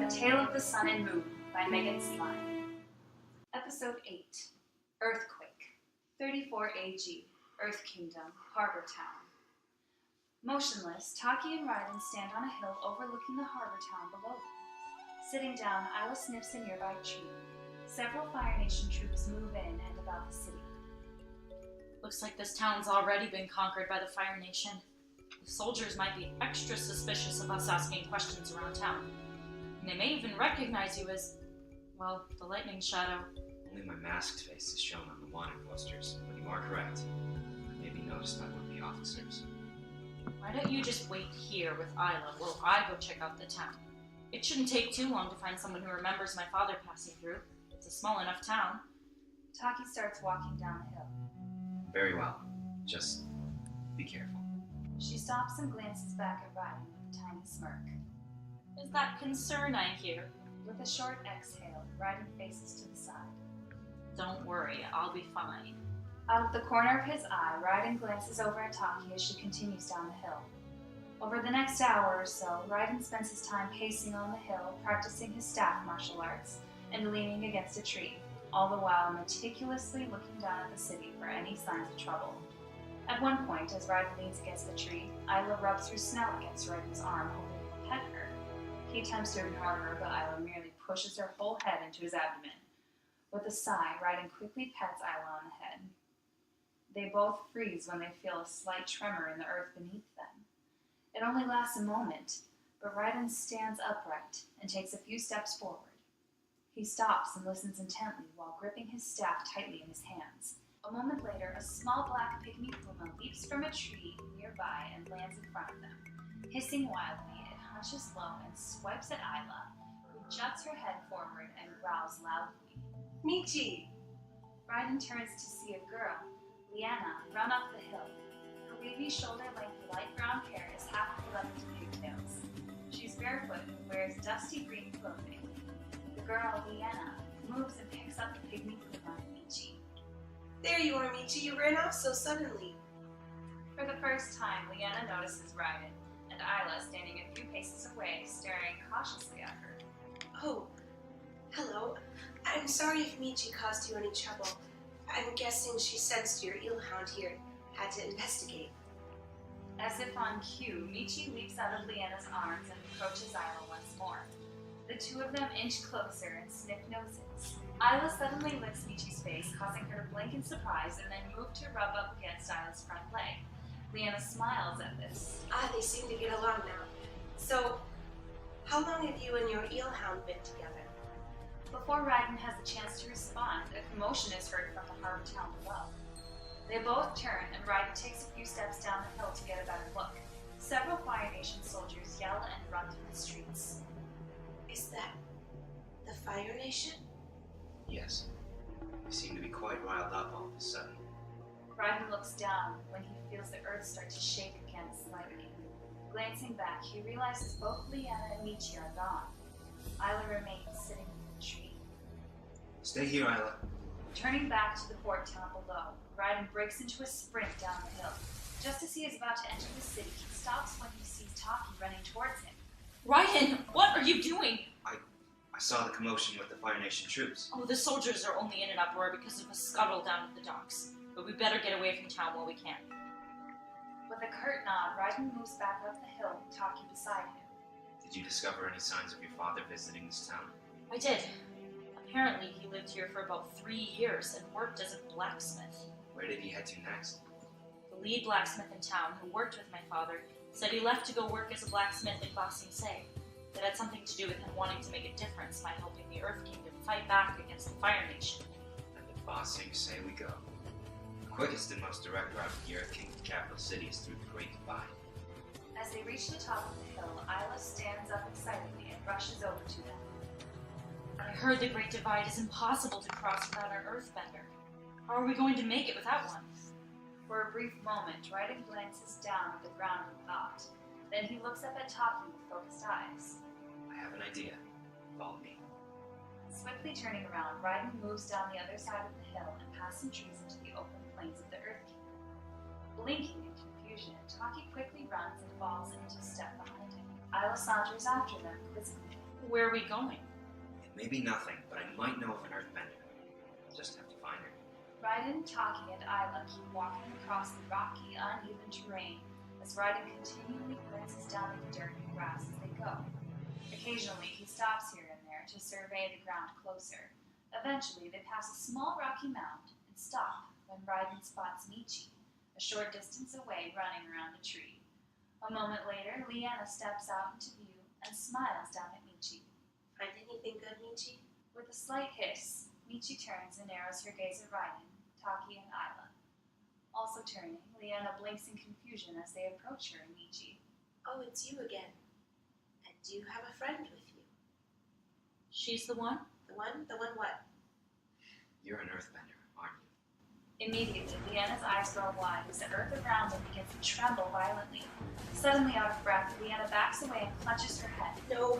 Tale of the Sun and Moon by Megan Slime. Episode 8. Earthquake. 34 AG. Earth Kingdom. Harbor Town. Motionless, Taki and Raiden stand on a hill overlooking the harbor town below them. Sitting down, Isla sniffs a nearby tree. Several Fire Nation troops move in and about the city. Looks like this town's already been conquered by the Fire Nation. The soldiers might be extra suspicious of us asking questions around town. And they may even recognize you as, well, the Lightning Shadow. Only my masked face is shown on the wanted posters, but you are correct. I may be noticed by one of the officers. Why don't you just wait here with Isla while I go check out the town? It shouldn't take too long to find someone who remembers my father passing through. It's a small enough town. Taki starts walking down the hill. Very well. Just be careful. She stops and glances back at Raiden with a tiny smirk. Is that concern I hear? With a short exhale, Raiden faces to the side. Don't worry, I'll be fine. Out of the corner of his eye, Raiden glances over at Taki as she continues down the hill. Over the next hour or so, Raiden spends his time pacing on the hill, practicing his staff martial arts, and leaning against a tree, all the while meticulously looking down at the city for any signs of trouble. At one point, as Raiden leans against the tree, Isla rubs her snout against Raiden's arm, hoping to pet her. He attempts to ignore her, but Isla merely pushes her whole head into his abdomen. With a sigh, Raiden quickly pets Isla on the head. They both freeze when they feel a slight tremor in the earth beneath them. It only lasts a moment, but Raiden stands upright and takes a few steps forward. He stops and listens intently while gripping his staff tightly in his hands. A moment later, a small black pygmy puma leaps from a tree nearby and lands in front of them. Hissing wildly, it hunches low and swipes at Isla, who juts her head forward and growls loudly. Michi! Raiden turns to see a girl, Liana, run up the hill. Her wavy shoulder-length light brown hair is half pulled up into pigtails. She's barefoot and wears dusty green clothing. The girl, Liana, moves and picks up the pygmy puma, Michi. There you are, Michi. You ran off so suddenly. For the first time, Liana notices Raiden, and Isla standing a few paces away, staring cautiously at her. Oh, hello. I'm sorry if Michi caused you any trouble. I'm guessing she sensed your eelhound here and had to investigate. As if on cue, Michi leaps out of Liana's arms and approaches Isla once more. The two of them inch closer and sniff noses. Isla suddenly licks Michi's face, causing her to blink in surprise and then move to rub up against Isla's front leg. Liana smiles at this. They seem to get along now. So, how long have you and your eelhound been together? Before Raiden has a chance to respond, a commotion is heard from the harbor town below. They both turn, and Raiden takes a few steps down the hill to get a better look. Several Fire Nation soldiers yell and run through the streets. Is that the Fire Nation? Yes. They seem to be quite riled up all of a sudden. Raiden looks down when he feels the earth start to shake again slightly. Glancing back, he realizes both Liana and Michi are gone. Isla remains sitting in the tree. Stay here, Isla. Turning back to the port town below, Raiden breaks into a sprint down the hill. Just as he is about to enter the city, he stops when he sees Taki running towards him. Raiden, what are you doing? I saw the commotion with the Fire Nation troops. Oh, the soldiers are only in an uproar because of a scuttle down at the docks. But we better get away from town while we can. With a curt nod, Raiden moves back up the hill with Taki beside him. Did you discover any signs of your father visiting this town? I did. Apparently, he lived here for about 3 years and worked as a blacksmith. Where did he head to next? The lead blacksmith in town, who worked with my father, said he left to go work as a blacksmith in Ba Sing Se. That had something to do with him wanting to make a difference by helping the Earth Kingdom fight back against the Fire Nation. And to Ba Sing Se we go. The quickest and most direct route to the Earth Kingdom capital city is through the Great Divide. As they reach the top of the hill, Isla stands up excitedly and rushes over to them. I heard the Great Divide is impossible to cross without an earthbender. How are we going to make it without one? For a brief moment, Raiden glances down at the ground in thought. Then he looks up at Taki with focused eyes. I have an idea. Follow me. Swiftly turning around, Raiden moves down the other side of the hill and past some trees into the open plains of the Earth Kingdom. Blinking in confusion, Taki quickly runs and falls into step behind him. Isla saunters after them quizzically. Where are we going? It may be nothing, but I might know of an earthbender. Just have to find her. Raiden, Taki, and Isla keep walking across the rocky, uneven terrain as Raiden continually glances down at the dirt and grass as they go. Occasionally, he stops here and there to survey the ground closer. Eventually, they pass a small rocky mound and stop when Raiden spots Michi, a short distance away running around a tree. A moment later, Leanna steps out into view and smiles down at Michi. Find anything good, Michi? With a slight hiss, Michi turns and narrows her gaze at Raiden, Taki, and Isla. Also turning, Leanna blinks in confusion as they approach her and Michi. Oh, it's you again. And do you have a friend with you? She's the one? The one? The one what? You're an earthbender, aren't you? Immediately, Leanna's eyes grow wide as the earth around them begins to tremble violently. Suddenly out of breath, Leanna backs away and clutches her head. No,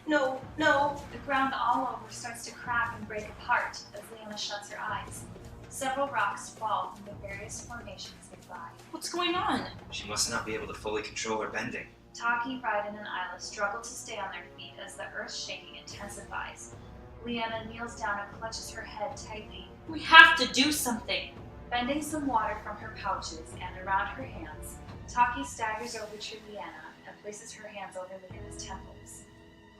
no, no. The ground all over starts to crack and break apart as Leanna shuts her eyes. Several rocks fall from the various formations they fly. What's going on? She must not be able to fully control her bending. Taki, Raiden, and Isla struggle to stay on their feet as the earth shaking intensifies. Leanna kneels down and clutches her head tightly. We have to do something. Bending some water from her pouches and around her hands, Taki staggers over to Leanna and places her hands over Leanna's temples.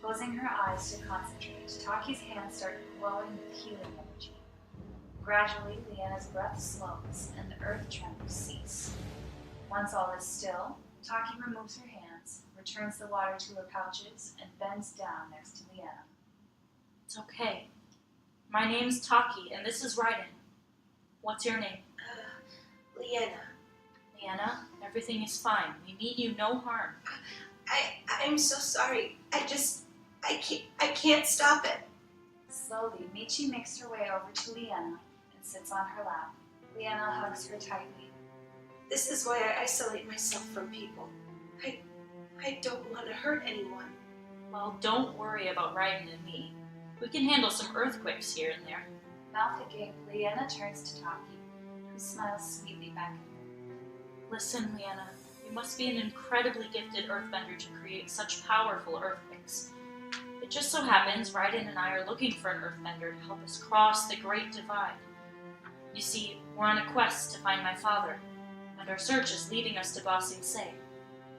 Closing her eyes to concentrate, Taki's hands start glowing with healing energy. Gradually, Leanna's breath slows and the earth tremors cease. Once all is still, Taki removes her hands, returns the water to her pouches, and bends down next to Leanna. It's okay. My name's Taki, and this is Raiden. What's your name? Leanna. Leanna, everything is fine. We mean you no harm. I'm so sorry. I can't stop it. Slowly, Michi makes her way over to Leanna and sits on her lap. Leanna hugs her tightly. This is why I isolate myself from people. I don't want to hurt anyone. Well, don't worry about Raiden and me. We can handle some earthquakes here and there. Mouth agape, Leanna turns to Taki, who smiles sweetly back at her. Listen, Leanna, you must be an incredibly gifted earthbender to create such powerful earthquakes. It just so happens Raiden and I are looking for an earthbender to help us cross the Great Divide. You see, we're on a quest to find my father, and our search is leading us to Ba Sing Se.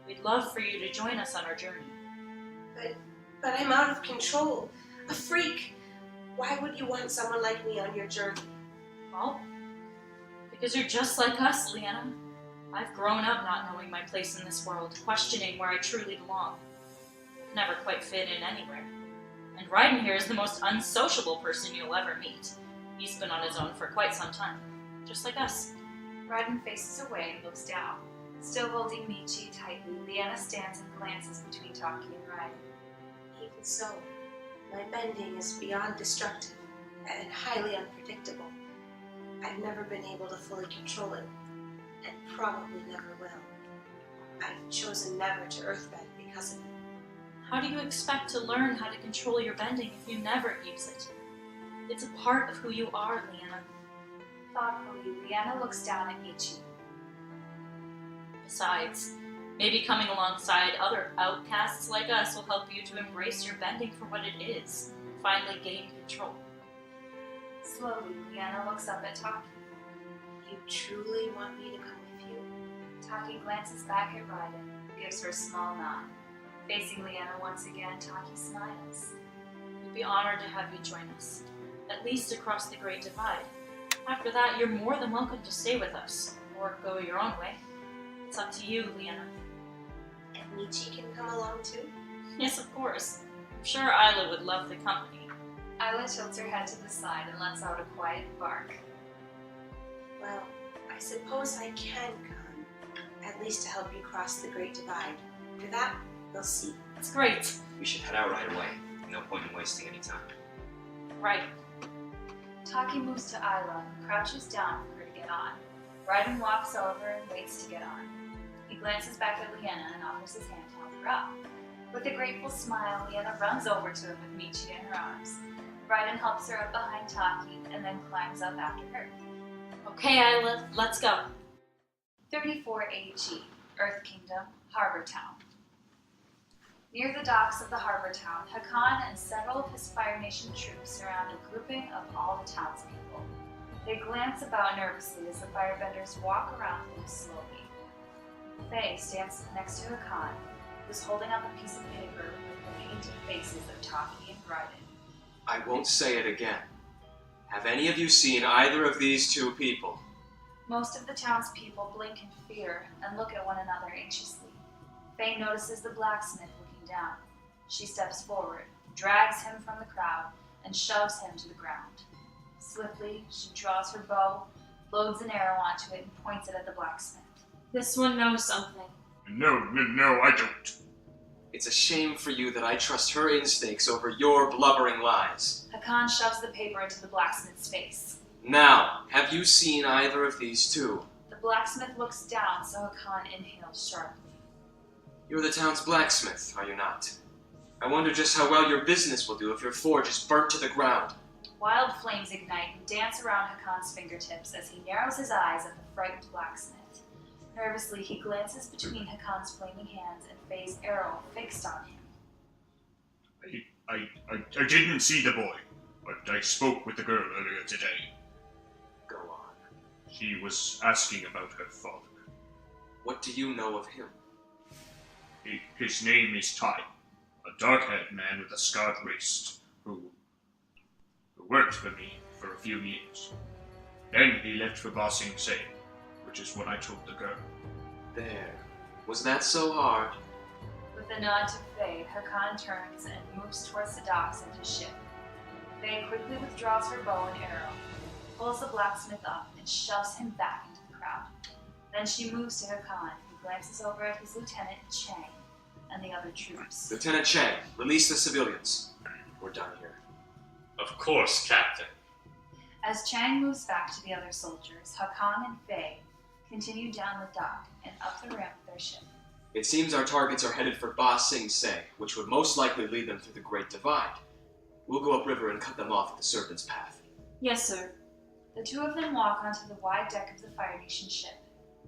We'd love for you to join us on our journey. But I'm out of control. A freak. Why would you want someone like me on your journey? Well, because you're just like us, Leanna. I've grown up not knowing my place in this world, questioning where I truly belong. Never quite fit in anywhere. And Raiden here is the most unsociable person you'll ever meet. He's been on his own for quite some time, just like us. Raiden faces away and looks down. Still holding Michi tightly, Leanna stands and glances between Taki and Raiden. Even so, my bending is beyond destructive and highly unpredictable. I've never been able to fully control it, and probably never will. I've chosen never to earthbend because of it. How do you expect to learn how to control your bending if you never use it? It's a part of who you are, Leanna. Thoughtfully, Leanna looks down at Michi. Besides, maybe coming alongside other outcasts like us will help you to embrace your bending for what it is, and finally gain control. Slowly, Leanna looks up at Taki. You truly want me to come with you? Taki glances back at Raiden, who gives her a small nod. Facing Leanna once again, Taki smiles. We'd be honored to have you join us, at least across the Great Divide. After that, you're more than welcome to stay with us, or go your own way. It's up to you, Leanna. And Michi can come along too? Yes, of course. I'm sure Isla would love the company. Isla tilts her head to the side and lets out a quiet bark. Well, I suppose I can come, at least to help you cross the Great Divide. After that, we'll see. That's great. We should head out right away. No point in wasting any time. Right. Taki moves to Isla and crouches down for her to get on. Raiden walks over and waits to get on. He glances back at Leanna and offers his hand to help her up. With a grateful smile, Leanna runs over to him with Michi in her arms. Raiden helps her up behind Taki and then climbs up after her. Okay, Isla, let's go. 34 AG, Earth Kingdom, Harbor Town. Near the docks of the harbor town, Hakan and several of his Fire Nation troops surround a grouping of all the townspeople. They glance about nervously as the firebenders walk around them slowly. Faye stands next to Hakan, who's holding up a piece of paper with the painted faces of Taki and Raiden. I won't say it again. Have any of you seen either of these two people? Most of the townspeople blink in fear and look at one another anxiously. Faye notices the blacksmith looking down. She steps forward, drags him from the crowd, and shoves him to the ground. Swiftly, she draws her bow, loads an arrow onto it, and points it at the blacksmith. This one knows something. No, I don't. It's a shame for you that I trust her instincts over your blubbering lies. Hakan shoves the paper into the blacksmith's face. Now, have you seen either of these two? The blacksmith looks down, so Hakan inhales sharply. You're the town's blacksmith, are you not? I wonder just how well your business will do if your forge is burnt to the ground. Wild flames ignite and dance around Hakan's fingertips as he narrows his eyes at the frightened blacksmith. Nervously, he glances between Hakan's flaming hands and Faye's arrow fixed on him. I didn't see the boy, but I spoke with the girl earlier today. Go on. She was asking about her father. What do you know of him? His name is Tai, a dark-haired man with a scarred wrist, who worked for me for a few years. Then he left for Ba Sing Se, which is what I told the girl. There. Was that so hard? With a nod to Faye, Hakan turns and moves towards the docks and his ship. Faye quickly withdraws her bow and arrow, pulls the blacksmith up, and shoves him back into the crowd. Then she moves to Hakan, who glances over at his lieutenant, Chang, and the other troops. Lieutenant Chang, release the civilians. We're done here. Of course, Captain. As Chang moves back to the other soldiers, Hakan and Faye continue down the dock and up the ramp of their ship. It seems our targets are headed for Ba Sing Se, which would most likely lead them through the Great Divide. We'll go upriver and cut them off at the Serpent's Path. Yes, sir. The two of them walk onto the wide deck of the Fire Nation ship.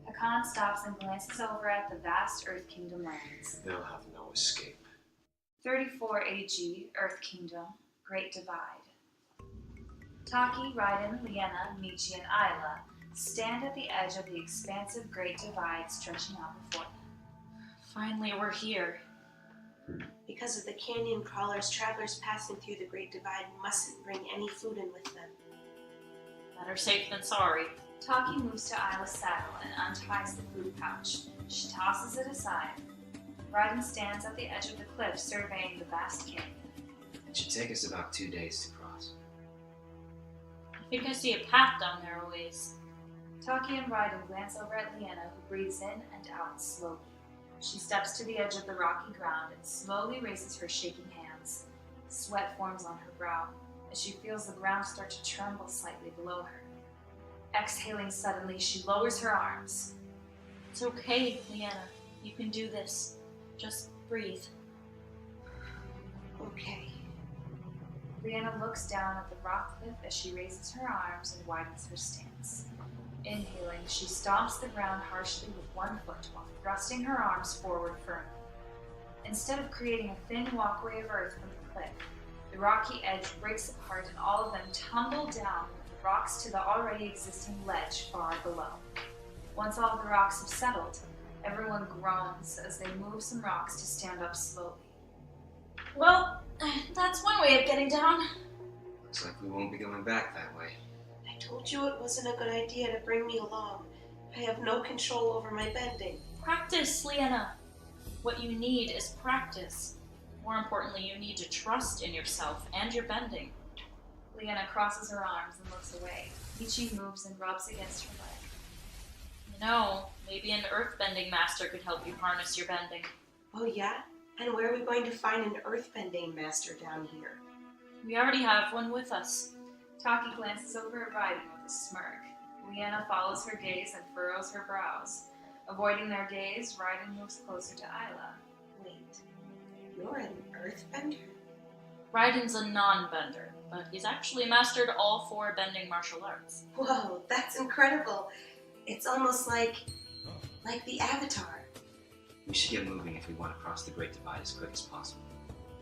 Hakan stops and glances over at the vast Earth Kingdom lands. They'll have no escape. 34 AG, Earth Kingdom, Great Divide. Taki, Raiden, Liena, Michi, and Ayla stand at the edge of the expansive Great Divide stretching out before them. Finally, we're here. Because of the canyon crawlers, travelers passing through the Great Divide mustn't bring any food in with them. Better safe than sorry. Taki moves to Ayla's saddle and unties the food pouch. She tosses it aside. Raiden stands at the edge of the cliff surveying the vast canyon. It should take us about 2 days to cross. I think I see a path down there a ways. Taki and Raiden glance over at Liena, who breathes in and out slowly. She steps to the edge of the rocky ground and slowly raises her shaking hands. Sweat forms on her brow as she feels the ground start to tremble slightly below her. Exhaling suddenly, she lowers her arms. It's okay, Liena. You can do this. Just breathe. Okay. Liena looks down at the rock cliff as she raises her arms and widens her stance. Inhaling, she stomps the ground harshly with one foot while thrusting her arms forward firmly. Instead of creating a thin walkway of earth from the cliff, the rocky edge breaks apart and all of them tumble down with the rocks to the already existing ledge far below. Once all of the rocks have settled, everyone groans as they move some rocks to stand up slowly. Well, that's one way of getting down. Looks like we won't be going back that way. I told you it wasn't a good idea to bring me along. I have no control over my bending. Practice, Liena. What you need is practice. More importantly, you need to trust in yourself and your bending. Liena crosses her arms and looks away. Michi moves and rubs against her leg. You know, maybe an earthbending master could help you harness your bending. Oh yeah? And where are we going to find an earthbending master down here? We already have one with us. Taki glances over at Raiden with a smirk. Liena follows her gaze and furrows her brows. Avoiding their gaze, Raiden moves closer to Ayla. Wait, you're an earthbender? Raiden's a non-bender, but he's actually mastered all 4 bending martial arts. Whoa, that's incredible. It's almost like the Avatar. We should get moving if we want to cross the Great Divide as quick as possible.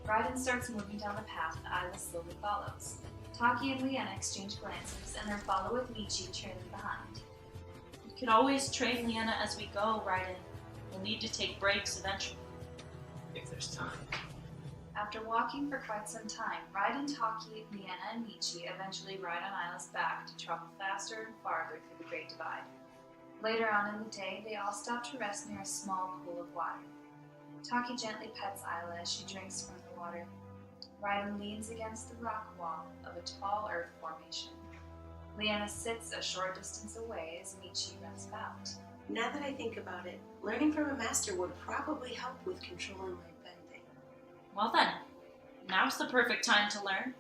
Raiden starts moving down the path that Isla slowly follows. Taki and Leanna exchange glances and then follow with Michi trailing behind. We could always train Leanna as we go, Raiden. We'll need to take breaks eventually. If there's time. After walking for quite some time, Raiden, Taki, Leanna, and Michi eventually ride on Isla's back to travel faster and farther through the Great Divide. Later on in the day, they all stop to rest near a small pool of water. Taki gently pets Isla as she drinks from the water. Raiden leans against the rock wall of a tall earth formation. Leanna sits a short distance away as Michi runs about. Now that I think about it, learning from a master would probably help with controlling my bending. Well then, now's the perfect time to learn.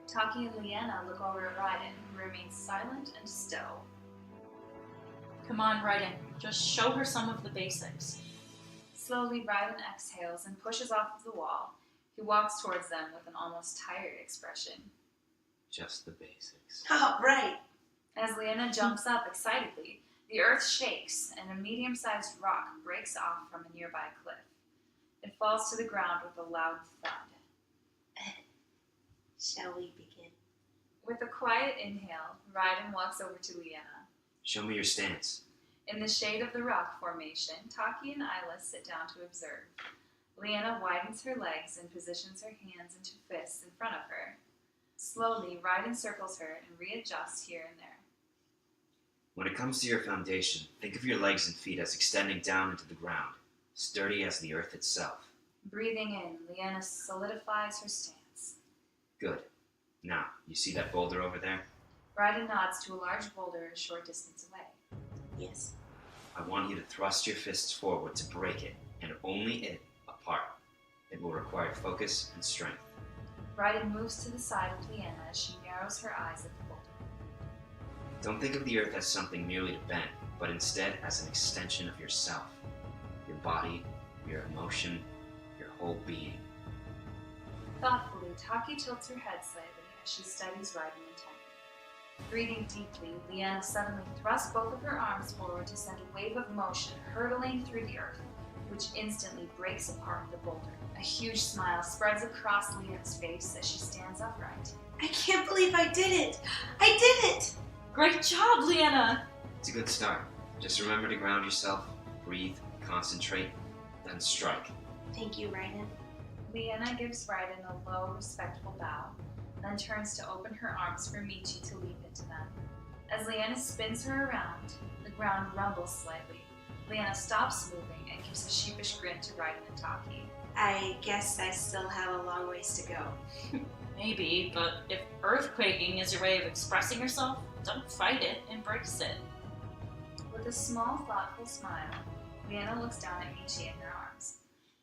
Taki and Leanna look over at Raiden, who remains silent and still. Come on, Raiden. Just show her some of the basics. Slowly, Raiden exhales and pushes off of the wall. He walks towards them with an almost tired expression. Just the basics. Oh, right. As Leanna jumps up excitedly, the earth shakes and a medium-sized rock breaks off from a nearby cliff. It falls to the ground with a loud thud. Shall we begin? With a quiet inhale, Raiden walks over to Leanna. Show me your stance. In the shade of the rock formation, Taki and Isla sit down to observe. Leanna widens her legs and positions her hands into fists in front of her. Slowly, Raiden circles her and readjusts here and there. When it comes to your foundation, think of your legs and feet as extending down into the ground, sturdy as the earth itself. Breathing in, Leanna solidifies her stance. Good. Now, you see that boulder over there? Raiden nods to a large boulder a short distance away. Yes. I want you to thrust your fists forward to break it, and only it, apart. It will require focus and strength. Raiden moves to the side of Leanna as she narrows her eyes at the boulder. Don't think of the earth as something merely to bend, but instead as an extension of yourself. Your body, your emotion, your whole being. Thoughtfully, Taki tilts her head slightly as she studies Raiden intently. Breathing deeply, Leanna suddenly thrusts both of her arms forward to send a wave of motion hurtling through the earth, which instantly breaks apart the boulder. A huge smile spreads across Leanna's face as she stands upright. I can't believe I did it! I did it! Great job, Leanna! It's a good start. Just remember to ground yourself, breathe, concentrate, then strike. Thank you, Raiden. Leanna gives Raiden a low, respectful bow, then turns to open her arms for Michi to leap into them. As Leanna spins her around, the ground rumbles slightly. Leanna stops moving and gives a sheepish grin to Raiden and Taki. I guess I still have a long ways to go. Maybe, but if earthquaking is your way of expressing yourself, don't fight it, embrace it. With a small, thoughtful smile, Leanna looks down at Michi in her arms.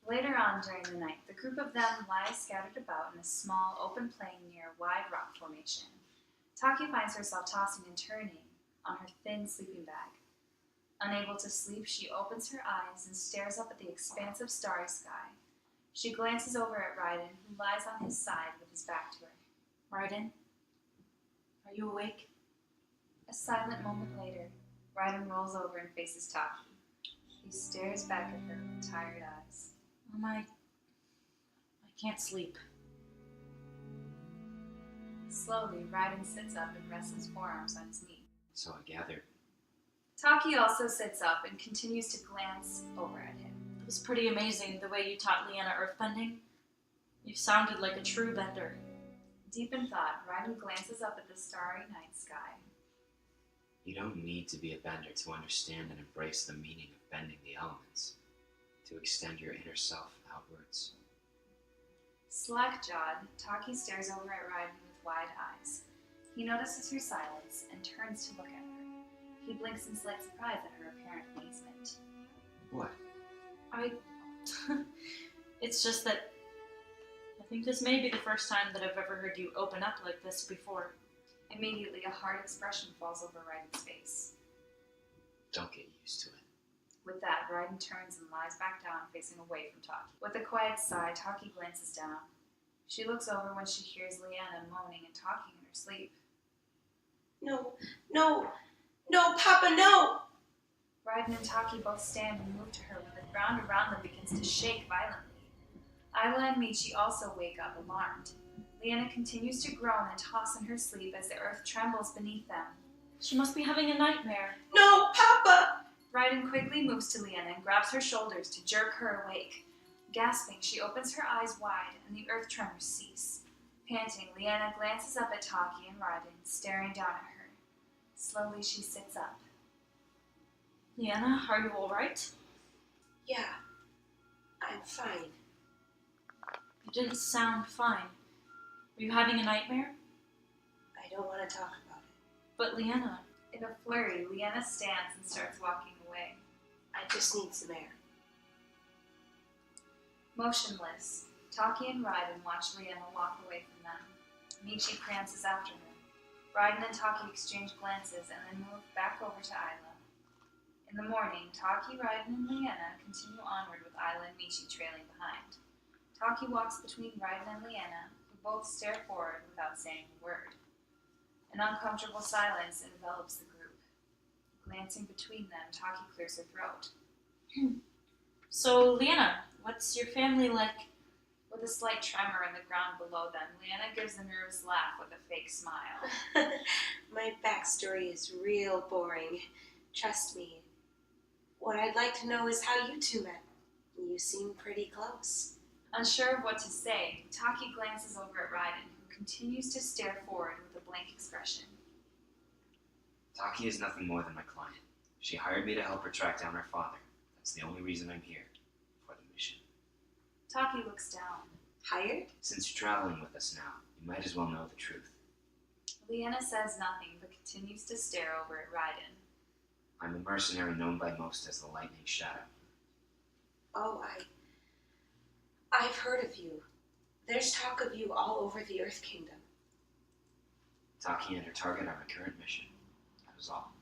Later on during the night, the group of them lies scattered about in a small, open plain near a wide rock formation. Taki finds herself tossing and turning on her thin sleeping bag. Unable to sleep, she opens her eyes and stares up at the expansive starry sky. She glances over at Raiden, who lies on his side with his back to her. Raiden, are you awake? A silent moment later, Raiden rolls over and faces Taki. He stares back at her with tired eyes. I can't sleep. Slowly, Raiden sits up and rests his forearms on his knee. So I gathered. Taki also sits up and continues to glance over at him. It was pretty amazing the way you taught Leanna earthbending. You sounded like a true bender. Deep in thought, Raiden glances up at the starry night sky. You don't need to be a bender to understand and embrace the meaning of bending the elements, to extend your inner self outwards. Slack-jawed, Taki stares over at Raiden with wide eyes. He notices her silence and turns to look at her. He blinks in slight surprise at her apparent amazement. What? It's just that I think this may be the first time that I've ever heard you open up like this before. Immediately, a hard expression falls over Raiden's face. Don't get used to it. With that, Raiden turns and lies back down, facing away from Taki. With a quiet sigh, Taki glances down. She looks over when she hears Leanna moaning and talking in her sleep. No, Papa, no! Raiden and Taki both stand and move to her when the ground around them begins to shake violently. Ayla and Michi also wake up, alarmed. Leanna continues to groan and toss in her sleep as the earth trembles beneath them. She must be having a nightmare. No, Papa! Raiden quickly moves to Leanna and grabs her shoulders to jerk her awake. Gasping, she opens her eyes wide and the earth tremors cease. Panting, Leanna glances up at Taki and Raiden, staring down at her. Slowly, she sits up. Leanna, are you alright? Yeah, I'm fine. You didn't sound fine. Were you having a nightmare? I don't want to talk about it. But Leanna... In a flurry, Leanna stands and starts walking away. I just need some air. Motionless, Taki and Raiden watch Leanna walk away from them. Michi prances after her. Raiden and Taki exchange glances and then move back over to Ayla. In the morning, Taki, Raiden, and Leanna continue onward with Ayla and Michi trailing behind. Taki walks between Raiden and Leanna, who both stare forward without saying a word. An uncomfortable silence envelops the group. Glancing between them, Taki clears her throat. So, Leanna, what's your family like? With a slight tremor in the ground below them, Leanna gives a nervous laugh with a fake smile. My backstory is real boring. Trust me. What I'd like to know is how you two met. You seem pretty close. Unsure of what to say, Taki glances over at Raiden, who continues to stare forward with a blank expression. Taki is nothing more than my client. She hired me to help her track down her father. That's the only reason I'm here. For the mission. Taki looks down. Hired? Since you're traveling with us now, you might as well know the truth. Leanna says nothing, but continues to stare over at Raiden. I'm a mercenary known by most as the Lightning Shadow. Oh, I've heard of you. There's talk of you all over the Earth Kingdom. Taki and her target are my current mission. That is all.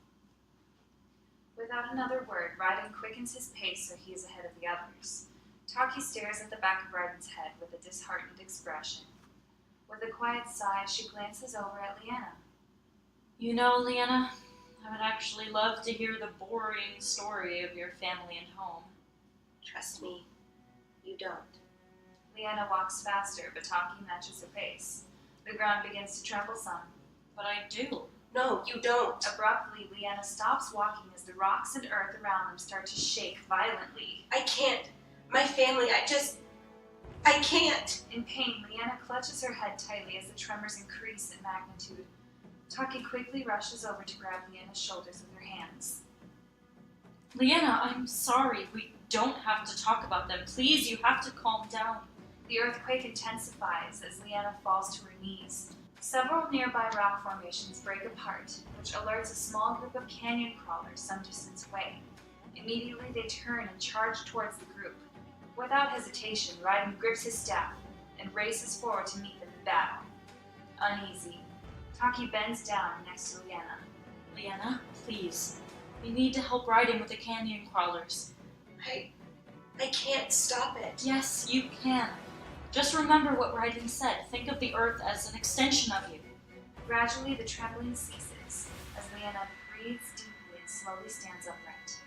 Without another word, Raiden quickens his pace so he is ahead of the others. Taki stares at the back of Raiden's head with a disheartened expression. With a quiet sigh, she glances over at Leanna. You know, Leanna, I would actually love to hear the boring story of your family and home. Trust me, you don't. Leanna walks faster, but Taki matches her pace. The ground begins to tremble some. But I do. No, you don't. Abruptly, Leanna stops walking as the rocks and earth around them start to shake violently. I can't. My family, I can't. In pain, Leanna clutches her head tightly as the tremors increase in magnitude. Taki quickly rushes over to grab Leanna's shoulders with her hands. Leanna, I'm sorry. We don't have to talk about them. Please, you have to calm down. The earthquake intensifies as Leanna falls to her knees. Several nearby rock formations break apart, which alerts a small group of canyon crawlers some distance away. Immediately, they turn and charge towards the group. Without hesitation, Raiden grips his staff and races forward to meet them in battle. Uneasy, Taki bends down next to Leanna. Leanna, please. We need to help Raiden with the canyon crawlers. I can't stop it. Yes, you can. Just remember what Raiden said. Think of the earth as an extension of you. Gradually, the trembling ceases as Leanna breathes deeply and slowly stands upright.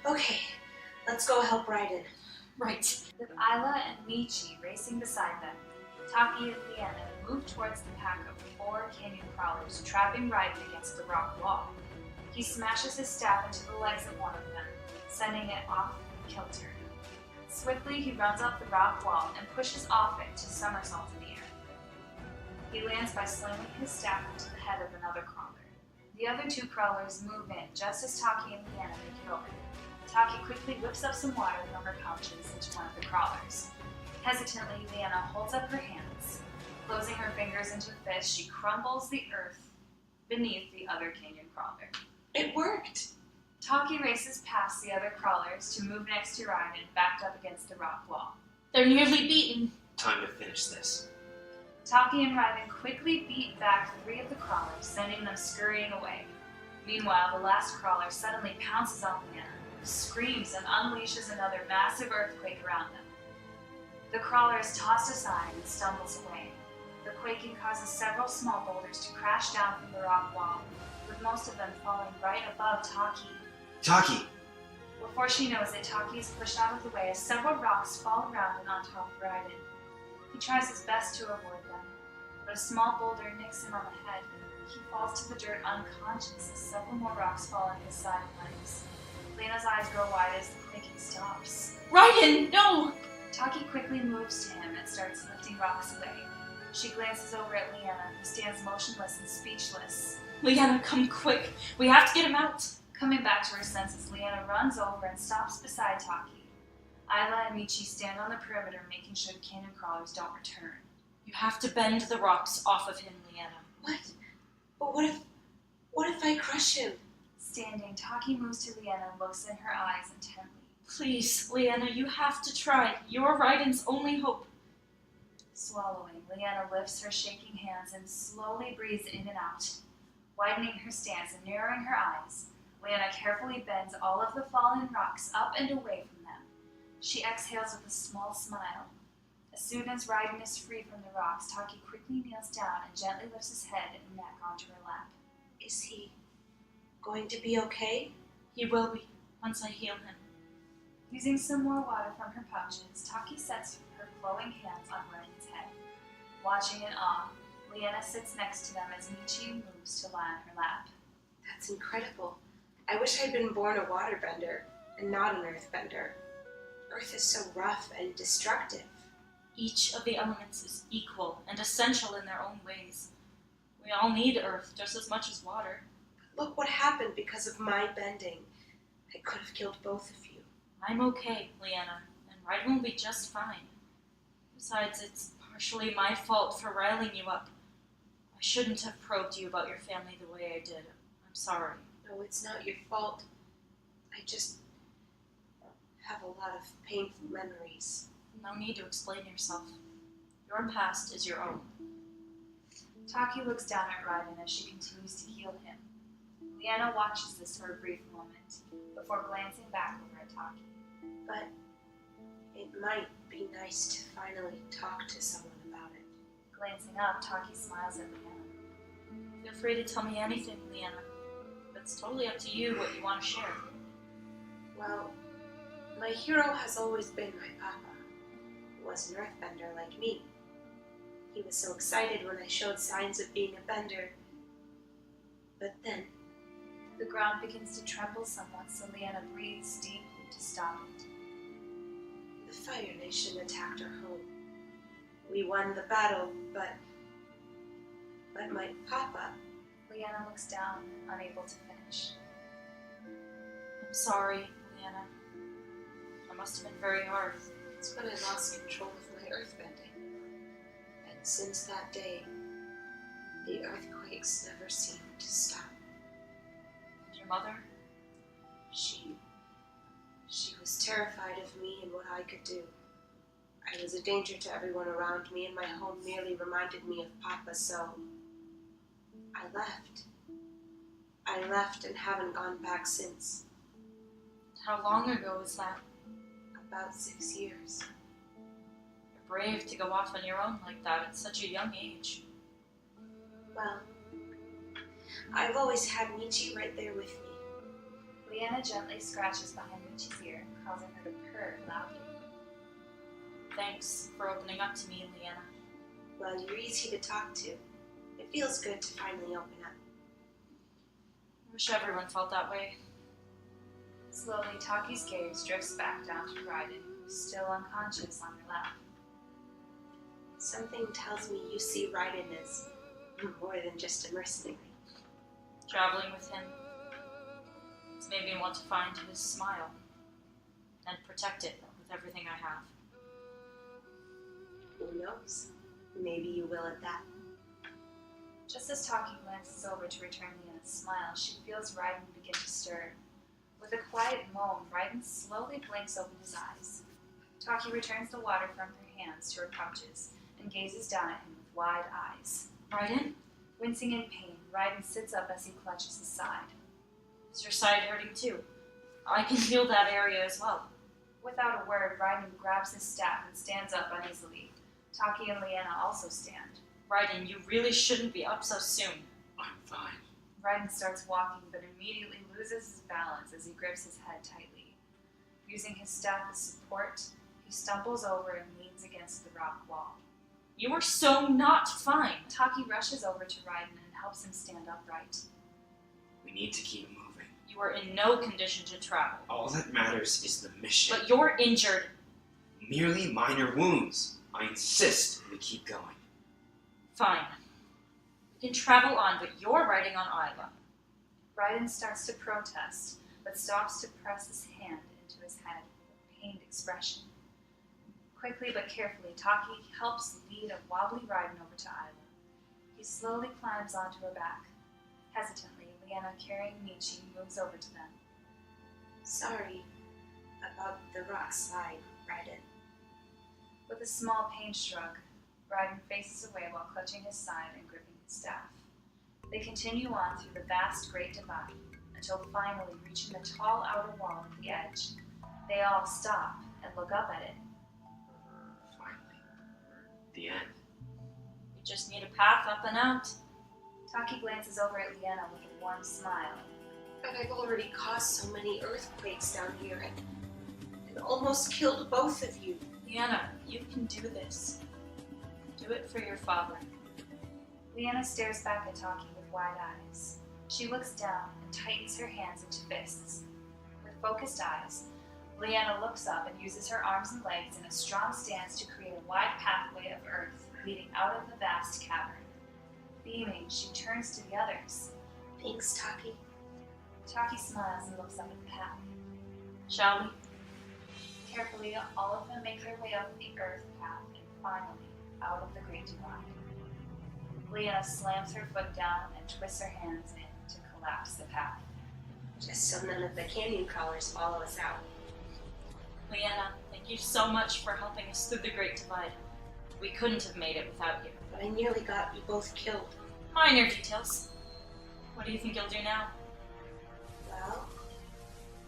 Okay, let's go help Raiden. Right. With Ayla and Michi racing beside them, Taki and Leanna move towards the pack of 4 canyon crawlers, trapping Raiden against the rock wall. He smashes his staff into the legs of one of them, sending it off kilter. Swiftly, he runs up the rock wall and pushes off it to somersault in the air. He lands by slamming his staff into the head of another crawler. The other 2 crawlers move in just as Taki and Leanna make it over. Taki quickly whips up some water from her pouches into one of the crawlers. Hesitantly, Leanna holds up her hands. Closing her fingers into a fist, she crumbles the earth beneath the other canyon crawler. It worked. Taki races past the other crawlers to move next to Raiden, backed up against the rock wall. They're nearly beaten. Time to finish this. Taki and Raiden quickly beat back 3 of the crawlers, sending them scurrying away. Meanwhile, the last crawler suddenly pounces on Leanna, who screams and unleashes another massive earthquake around them. The crawler is tossed aside and stumbles away. The quaking causes several small boulders to crash down from the rock wall, with most of them falling right above Taki. Taki! Before she knows it, Taki is pushed out of the way as several rocks fall around and on top of Raiden. He tries his best to avoid them, but a small boulder nicks him on the head. He falls to the dirt unconscious as several more rocks fall on his side and legs. Lena's eyes grow wide as the quaking stops. Raiden, no! Taki quickly moves to him and starts lifting rocks away. She glances over at Leanna, who stands motionless and speechless. Leanna, come quick. We have to get him out. Coming back to her senses, Leanna runs over and stops beside Taki. Ayla and Michi stand on the perimeter, making sure the canyon crawlers don't return. You have to bend the rocks off of him, Leanna. What? But what if I crush him? Standing, Taki moves to Leanna and looks in her eyes intently. Please, Leanna, you have to try. You're Raiden's only hope. Swallowing, Leanna lifts her shaking hands and slowly breathes in and out. Widening her stance and narrowing her eyes, Leanna carefully bends all of the fallen rocks up and away from them. She exhales with a small smile. As soon as Raiden is free from the rocks, Taki quickly kneels down and gently lifts his head and neck onto her lap. Is he going to be okay? He will be, once I heal him. Using some more water from her pouches, Taki sets her glowing hands on Raiden's head. Watching in awe, Leanna sits next to them as Michi moves to lie on her lap. That's incredible. I wish I'd been born a waterbender and not an earthbender. Earth is so rough and destructive. Each of the elements is equal and essential in their own ways. We all need earth just as much as water. But look what happened because of my bending. I could have killed both of you. I'm okay, Leanna, and Raiden will be just fine. Besides, it's partially my fault for riling you up. I shouldn't have probed you about your family the way I did. I'm sorry. No, it's not your fault. I just have a lot of painful memories. No need to explain yourself. Your past is your own. Taki looks down at Raiden as she continues to heal him. Leanna watches this for a brief moment, before glancing back over at Taki. But it might be nice to finally talk to someone about it. Glancing up, Taki smiles at Leanna. Feel free to tell me anything, Leanna. It's totally up to you what you want to share. Well, my hero has always been my papa, who was an earthbender like me. He was so excited when I showed signs of being a bender. But then, the ground begins to tremble somewhat, so Leanna breathes deeply to stop it. The Fire Nation attacked our home. We won the battle, but my papa... Leanna looks down, unable to finish. I'm sorry, Leanna. That must have been very hard. It's when I lost control of my earthbending. And since that day, the earthquakes never seemed to stop. And your mother? She was terrified of me and what I could do. I was a danger to everyone around me, and my home merely reminded me of Papa, so I left. I left and haven't gone back since. How long ago was that? About 6 years. You're brave to go off on your own like that at such a young age. Well, I've always had Michi right there with me. Leanna gently scratches behind Michi's ear, causing her to purr loudly. Thanks for opening up to me, Leanna. Well, you're easy to talk to. It feels good to finally open up. I wish everyone felt that way. Slowly, Taki's gaze drifts back down to Raiden, still unconscious on her lap. Something tells me you see Raiden as more than just a mercenary. Traveling with him, it's made me want to find his smile and protect it with everything I have. Who knows? Maybe you will at that. Just as Taki glances over to return Leanna's smile, she feels Raiden begin to stir. With a quiet moan, Raiden slowly blinks open his eyes. Taki returns the water from her hands to her pouches and gazes down at him with wide eyes. Raiden? Wincing in pain, Raiden sits up as he clutches his side. Is your side hurting too? I can heal that area as well. Without a word, Raiden grabs his staff and stands up uneasily. Taki and Leanna also stand. Raiden, you really shouldn't be up so soon. I'm fine. Raiden starts walking, but immediately loses his balance as he grips his head tightly. Using his staff as support, he stumbles over and leans against the rock wall. You are so not fine. Taki rushes over to Raiden and helps him stand upright. We need to keep moving. You are in no condition to travel. All that matters is the mission. But you're injured. Merely minor wounds. I insist we keep going. Fine. We can travel on, but you're riding on Isla. Raiden starts to protest, but stops to press his hand into his head with a pained expression. Quickly but carefully, Taki helps lead a wobbly Raiden over to Isla. He slowly climbs onto her back. Hesitantly, Leanna, carrying Michi, moves over to them. Sorry about the rock slide, Raiden. With a small pained shrug, Raiden faces away while clutching his side and gripping his staff. They continue on through the vast Great Divide, until finally reaching the tall outer wall at the edge. They all stop and look up at it. Finally. The end. We just need a path up and out. Taki glances over at Leanna with a warm smile. But I've already caused so many earthquakes down here and almost killed both of you. Leanna, you can do this. Do it for your father. Leanna stares back at Taki with wide eyes. She looks down and tightens her hands into fists. With focused eyes, Leanna looks up and uses her arms and legs in a strong stance to create a wide pathway of earth leading out of the vast cavern. Beaming, she turns to the others. Thanks, Taki. Taki smiles and looks up at the path. Shall we? Carefully, all of them make their way up the earth path and finally out of the Great Divide. Leanna slams her foot down and twists her hands in to collapse the path. Just so none of the canyon crawlers follow us out. Leanna, thank you so much for helping us through the Great Divide. We couldn't have made it without you. But I nearly got you both killed. Minor details. What do you think you'll do now? Well,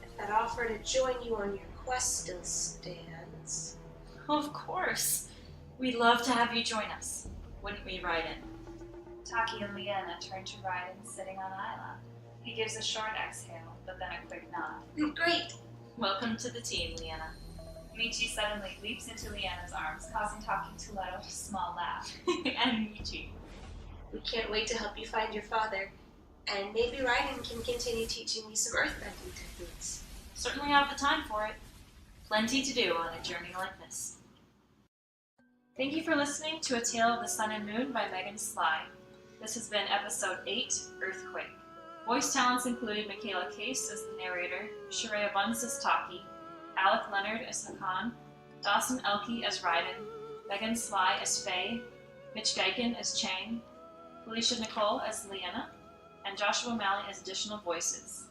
if that offer to join you on your quest still stands. Of course. We'd love to have you join us. Wouldn't we, Raiden? Taki and Leanna turn to Raiden sitting on Isla. He gives a short exhale, but then a quick nod. Great! Welcome to the team, Leanna. Michi suddenly leaps into Leanna's arms, causing Taki to let out a small laugh. And Michi. We can't wait to help you find your father. And maybe Raiden can continue teaching me some earthbending techniques. Certainly have the time for it. Plenty to do on a journey like this. Thank you for listening to A Tale of the Sun and Moon by Megan Sly. This has been episode 8, Earthquake. Voice talents included Michaela Case as the narrator, Sheree Buns as Taki, Alec Leonard as Hakan, Dawson Elke as Raiden, Megan Sly as Faye, Mitch Geiken as Chang, Felicia Nicole as Leanna, and Joshua Malley as additional voices.